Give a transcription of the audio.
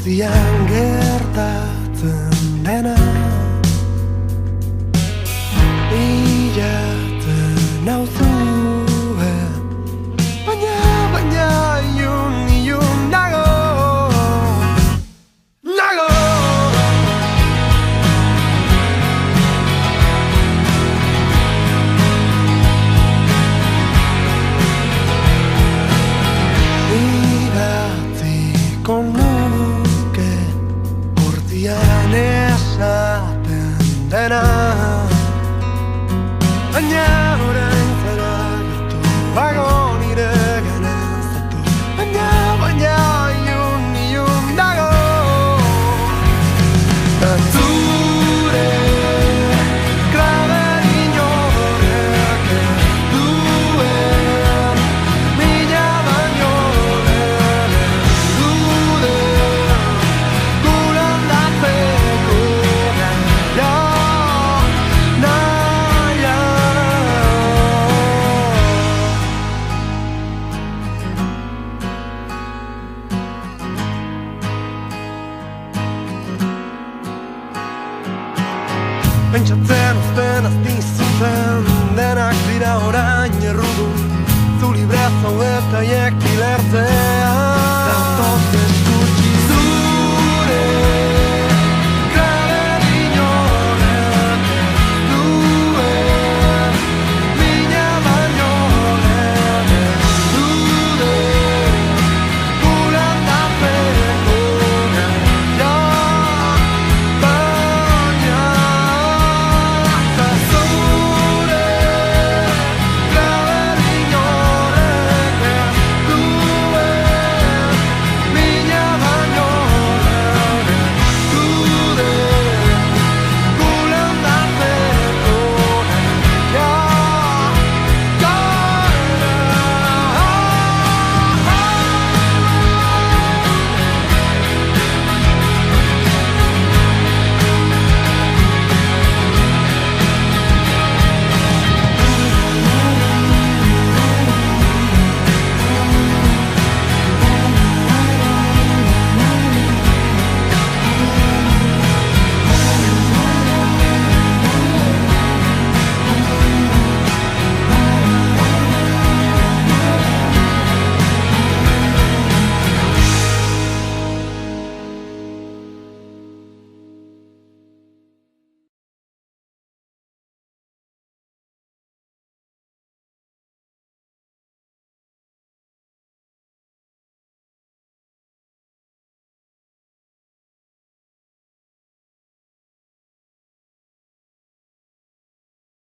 Guztian gertatzen dena Ilaten nauzue Baina ilun nago Idatziko nuke Hortian esaten dena Baina orain zara gatu Bago nire genezatu Baina ilun dago Zure klabe inorek duen Mila baino dude Gulandatzeko naia Pentsatzen uzten azpizuten Denak dira orain errudun Zu librazo eta iek bilertzen